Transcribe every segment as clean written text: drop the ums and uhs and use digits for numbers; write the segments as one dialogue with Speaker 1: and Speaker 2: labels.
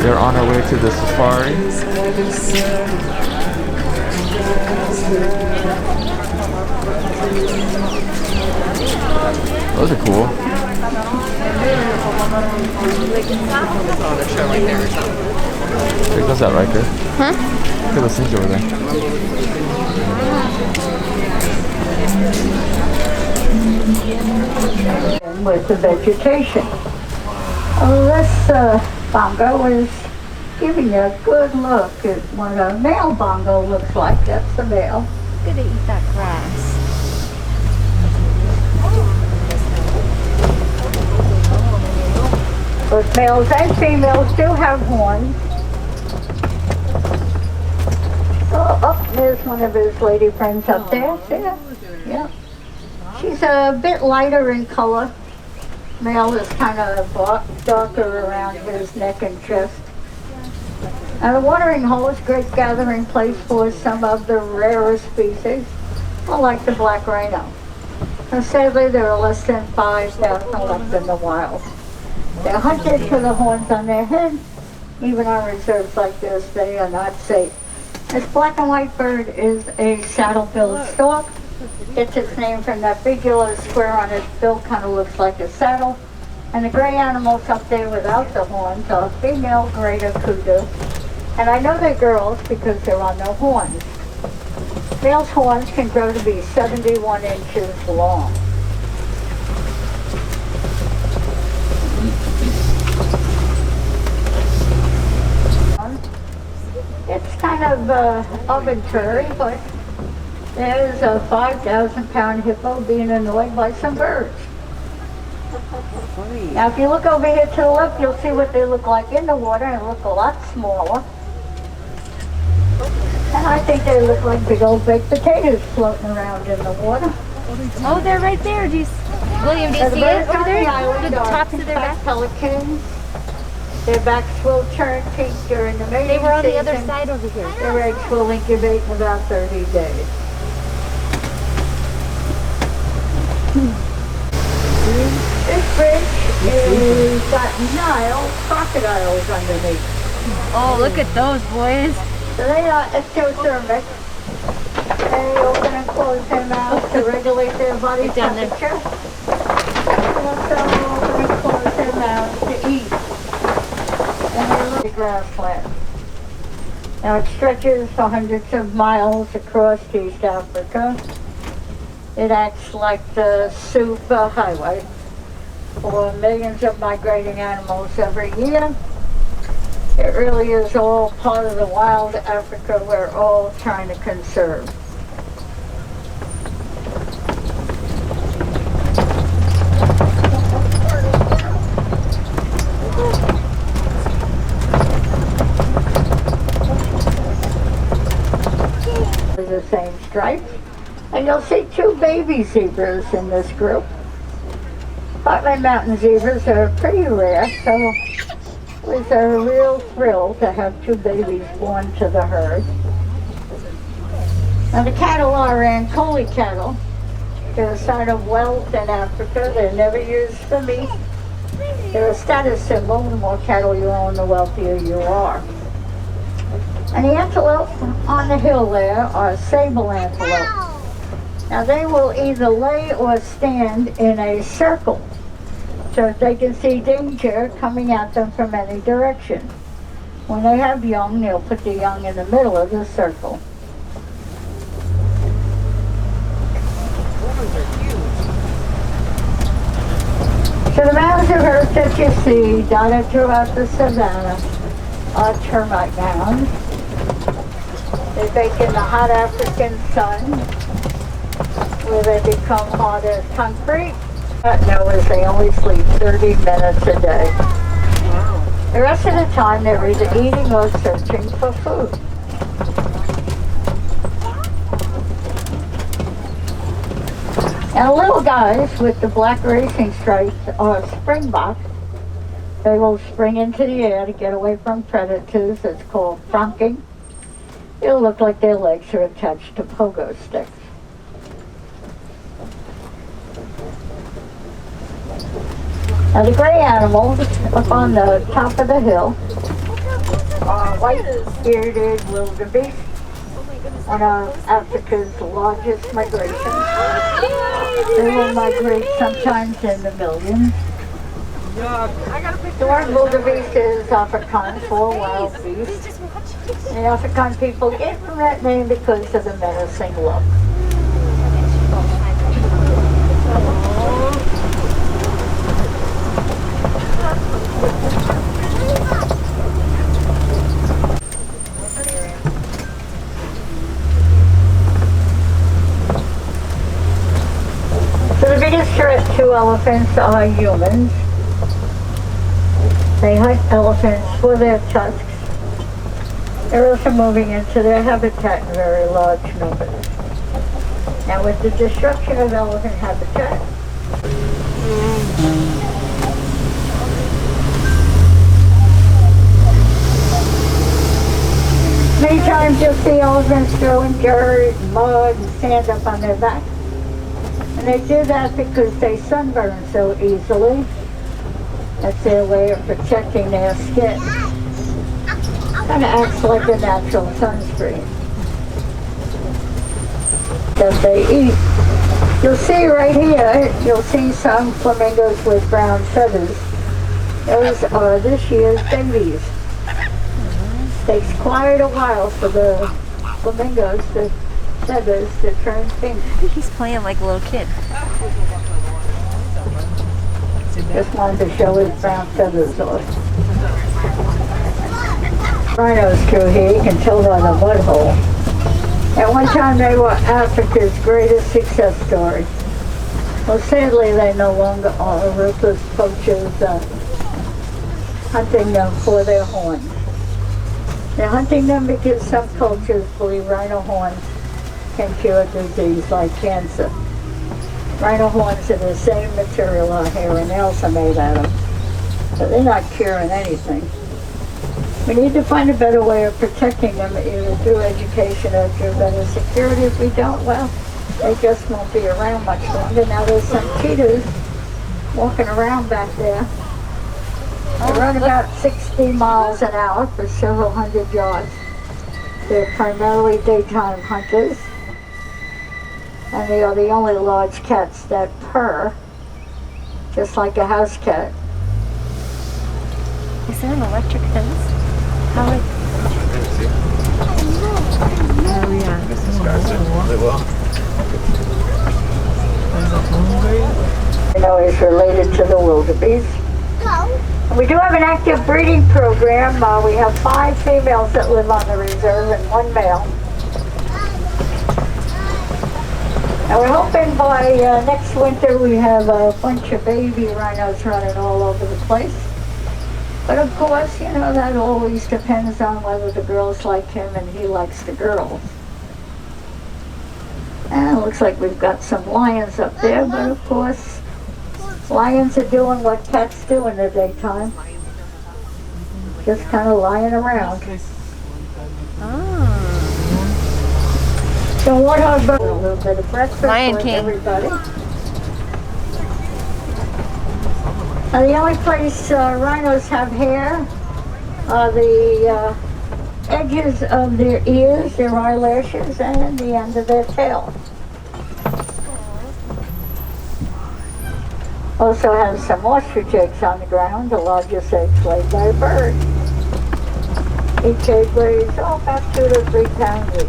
Speaker 1: They're on our way to the safari. Those are cool. There goes that Riker.
Speaker 2: Huh?
Speaker 1: Look at those things over there.
Speaker 3: With the vegetation. This bongo is giving you a good look at what a male bongo looks like. That's the male.
Speaker 2: Gonna eat that grass.
Speaker 3: Both males and females do have horns. Oh, there's one of his lady friends up there. See her? Yeah. She's a bit lighter in color. Male is kind of darker around his neck and chest. And the watering hole is a great gathering place for some of the rarer species, like the black rhino. And sadly, there are less than 5,000 left in the wild. They're hunted for the horns on their head. Even on reserves like this, they are not safe. This black and white bird is a saddle-billed stork. Gets its name from that big yellow square on its bill, kind of looks like a saddle. And the gray animals up there without the horns are female greater kudu. And I know they're girls because they're on their horns. Males' horns can grow to be 71 inches long. It's kind of arbitrary, but there's a 5,000-pound hippo being annoyed by some birds. Now, if you look over here to the left, you'll see what they look like in the water, and look a lot smaller. And I think they look like big old baked potatoes floating around in the water.
Speaker 2: Oh, they're right there. William, do you see it over there? The tops of their backs.
Speaker 3: Pelicans. Their backs will turn pink during the mating
Speaker 2: They were on the
Speaker 3: season.
Speaker 2: other side over here.
Speaker 3: Their eggs will incubate in about 30 days. This bridge is got Nile crocodiles underneath.
Speaker 2: Oh, look at those boys.
Speaker 3: So they are ectothermic. They open and close their mouths to regulate their body
Speaker 2: Down there.
Speaker 3: temperature. They also open and close their mouths to eat. And they live in grassland. Now it stretches for hundreds of miles across East Africa. It acts like the super highway for millions of migrating animals every year. It really is all part of the wild Africa we're all trying to conserve. The same stripes. And you'll see two baby zebras in this group. Heartland Mountain zebras are pretty rare, so it was a real thrill to have two babies born to the herd. Now the cattle are Ankoli cattle. They're a sign of wealth in Africa. They're never used for meat. They're a status symbol. The more cattle you own, the wealthier you are. And the antelope on the hill there are sable antelope. Now they will either lay or stand in a circle so that they can see danger coming at them from any direction. When they have young, they'll put the young in the middle of the circle. So the mounds of earth that you see dotted throughout the savannah are termite mounds. They bake in the hot African sun, where they become hard as concrete. Know is they only sleep 30 minutes a day. Wow. The rest of the time they're either eating or searching for food. And the little guys with the black racing stripes are springboks. They will spring into the air to get away from predators. It's called franking. It'll look like their legs are attached to pogo sticks. Now the gray animals up on the top of the hill white-bearded wildebeest, one of Africa's largest migrations. They will migrate sometimes in the millions. The word wildebeest is Afrikaans for wild beast. The Afrikaan people gave them that name because of the menacing look. So the biggest threat to elephants are humans. They hunt elephants for their tusks. They're also moving into their habitat in very large numbers. Now with the destruction of elephant habitat, many times you'll see elephants throwing dirt, mud, and sand up on their back. And they do that because they sunburn so easily. That's their way of protecting their skin. Kind of acts like a natural sunscreen that they eat. You'll see right here, you'll see some flamingos with brown feathers. Those are this year's babies. Takes quite a while for the flamingos, the feathers, to turn pink.
Speaker 2: He's playing like a little kid.
Speaker 3: Just wanted to show his brown feathers off. Rhinos through here, you can tell by the mud hole. At one time they were Africa's greatest success story. Well, sadly they no longer are. Ruthless poachers hunting them for their horns. They're hunting them because some cultures believe rhino horns can cure disease like cancer. Rhino horns are the same material our hair and nails are made out of, but they're not curing anything. We need to find a better way of protecting them, either through education or through better security. If we don't, well, they just won't be around much longer. Now there's some cheetahs walking around back there. They run about 60 miles an hour for several hundred yards. They're primarily daytime hunters. And they are the only large cats that purr, just like a house cat.
Speaker 2: Is there an electric fence? How like... Oh yeah.
Speaker 1: This describes it really well.
Speaker 3: You know, is related to the wildebeest. And we do have an active breeding program. We have 5 females that live on the reserve and 1 male. And we're hoping by next winter we have a bunch of baby rhinos running all over the place. But of course, you know, that always depends on whether the girls like him and he likes the girls. And it looks like we've got some lions up there, but of course, lions are doing what cats do in the daytime. Just kind of lying around. So what about a little bit of breakfast
Speaker 2: Lion
Speaker 3: with
Speaker 2: King.
Speaker 3: everybody. The only place rhinos have hair are the edges of their ears, their eyelashes, and the end of their tail. Also have some ostrich eggs on the ground, the largest eggs laid by a bird. Each egg weighs about 2 to 3 pounds each.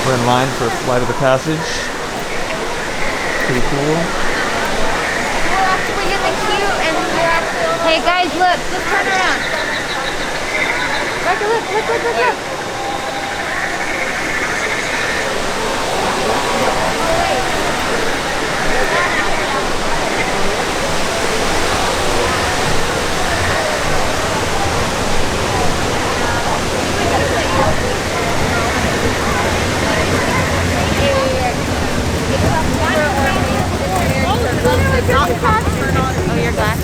Speaker 1: We're in line for a flight of the passage. Pretty cool.
Speaker 2: We get the queue and hey guys, look, just turn around. Rebecca, look. Oh, your glass.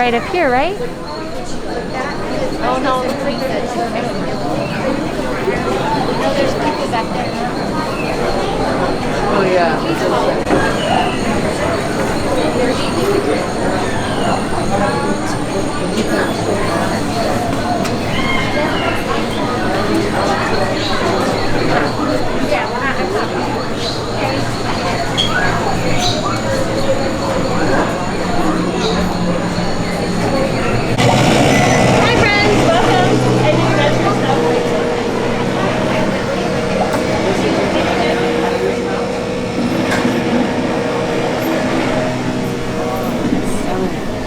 Speaker 2: right up here, right?
Speaker 4: Oh no.
Speaker 2: No, there's people back there.
Speaker 4: Oh yeah.
Speaker 2: Hi friends, welcome.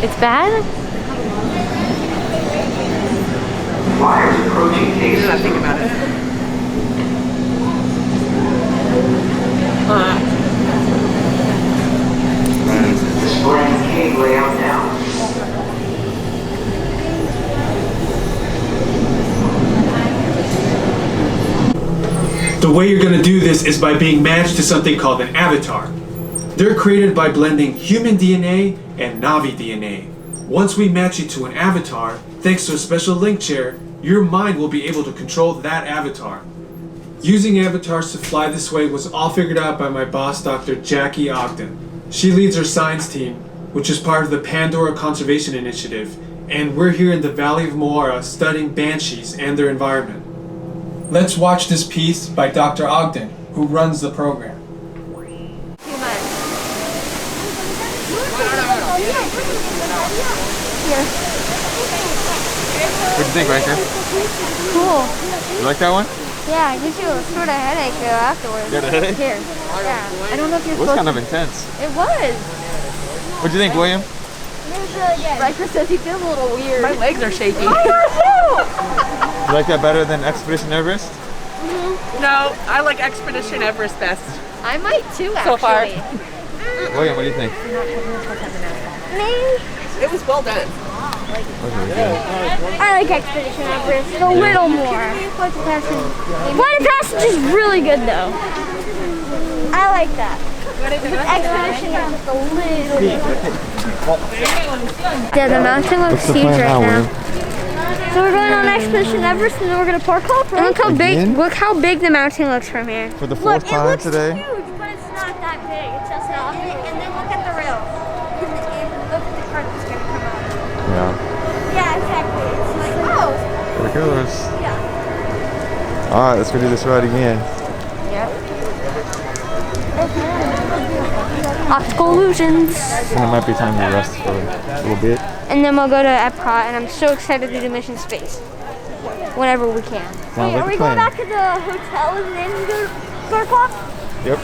Speaker 2: It's bad?
Speaker 5: Flyers approaching
Speaker 4: You
Speaker 5: case.
Speaker 4: gotta think about it.
Speaker 5: Displaying cave layout now.
Speaker 6: The way you're going to do this is by being matched to something called an avatar. They're created by blending human DNA and Navi DNA. Once we match you to an avatar, thanks to a special link chair, your mind will be able to control that avatar. Using avatars to fly this way was all figured out by my boss, Dr. Jackie Ogden. She leads our science team, which is part of the Pandora Conservation Initiative, and we're here in the Valley of Moara studying banshees and their environment. Let's watch this piece by Dr. Ogden, who runs the program.
Speaker 1: What'd you think, Riker?
Speaker 2: Cool.
Speaker 1: You like that one?
Speaker 2: Yeah, it gives you a sort of headache afterwards.
Speaker 1: You got a headache?
Speaker 2: Here. Yeah. I don't know if you're
Speaker 1: It was
Speaker 2: supposed
Speaker 1: kind of
Speaker 2: to.
Speaker 1: intense.
Speaker 2: It was.
Speaker 1: What'd you think, William?
Speaker 2: It was really good. Riker says he feels a little weird.
Speaker 4: My legs are shaking.
Speaker 1: You like that better than Expedition Everest?
Speaker 4: No, I like Expedition Everest best.
Speaker 2: I might too, actually.
Speaker 4: So far.
Speaker 1: William, what do you think?
Speaker 2: Me?
Speaker 4: It was well done.
Speaker 2: I like Expedition Everest a little more. Flight of Passage is really good though. I like that. Expedition Everest a little more. Yeah, the mountain looks huge right now. So we're going on Expedition Everest and then we're gonna park off, right? And look how big the mountain looks from here.
Speaker 1: For the fourth time today?
Speaker 2: Huge, but it's not that big. It's just not. And then look at the rails. And look at the car that's gonna come out.
Speaker 1: Yeah.
Speaker 2: Yeah, exactly. It's like, oh.
Speaker 1: There it goes.
Speaker 2: Yeah.
Speaker 1: Alright, let's go do this ride again.
Speaker 2: Optical illusions.
Speaker 1: And it might be time to rest for a little bit.
Speaker 2: And then we'll go to Epcot, and I'm so excited to do Mission Space. Whenever we can.
Speaker 1: Sounds
Speaker 2: Wait,
Speaker 1: like
Speaker 2: are
Speaker 1: a
Speaker 2: we
Speaker 1: plan.
Speaker 2: going back to the hotel and then go to Park Off?
Speaker 1: Yep.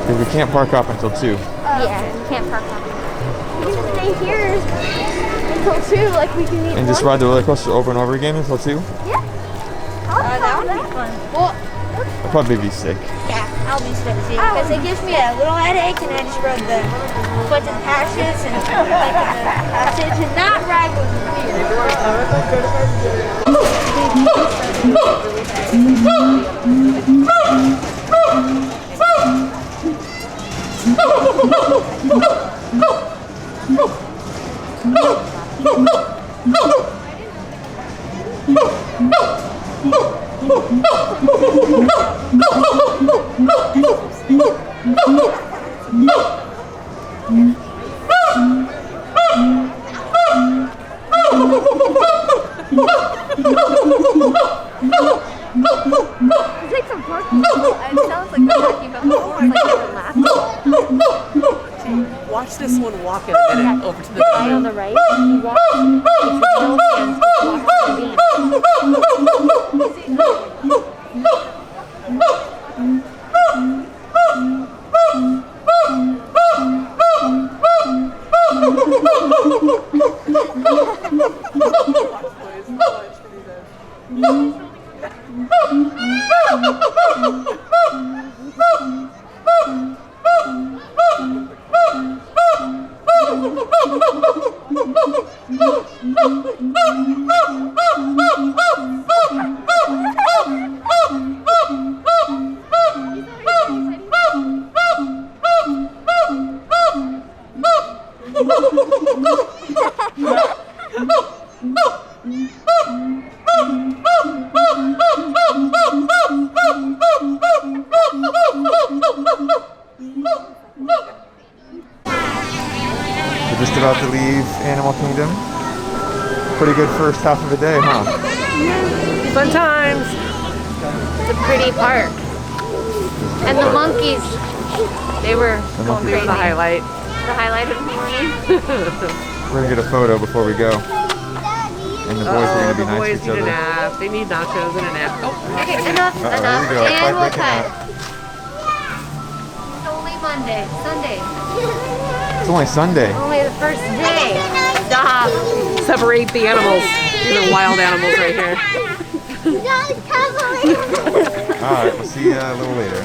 Speaker 1: Because we can't park up until 2.
Speaker 2: Yeah, we can't park off. We can stay here until 2, like we can eat
Speaker 1: And just
Speaker 2: lunch.
Speaker 1: ride the roller coaster over and over again until 2?
Speaker 2: Yeah. That would be fun. Well,
Speaker 1: I'll probably be sick.
Speaker 2: yeah, I'll be sick too. Because it gives me a little headache, and I just rode the foot and passes and like the passage, and that ride was It's like some parking. It sounds like they're talking about the like they're laughing.
Speaker 4: Watch this one walk in a minute over to the
Speaker 2: Guy on the right, he walks with no hands, just walks to the
Speaker 1: We're just about to leave Animal Kingdom. Pretty good first half of the day, huh?
Speaker 4: Fun times.
Speaker 2: It's a pretty park. And the monkeys, they were going
Speaker 4: They were
Speaker 2: crazy.
Speaker 4: the highlight.
Speaker 2: The highlight of the morning.
Speaker 1: We're gonna get a photo before we go. And the boys are gonna be
Speaker 4: the
Speaker 1: nice
Speaker 4: boys
Speaker 1: to each
Speaker 4: need a
Speaker 1: other.
Speaker 4: nap. They need nachos and a nap. Oh,
Speaker 2: Okay, enough,
Speaker 1: Here
Speaker 2: enough.
Speaker 1: we go.
Speaker 2: And
Speaker 1: Fight
Speaker 2: we'll
Speaker 1: breaking
Speaker 2: cut.
Speaker 1: out.
Speaker 2: It's only Monday, Sunday.
Speaker 1: It's only Sunday.
Speaker 2: Only the first day. Stop.
Speaker 4: separate the animals. These are wild animals right here.
Speaker 1: Alright, we'll see you a little later.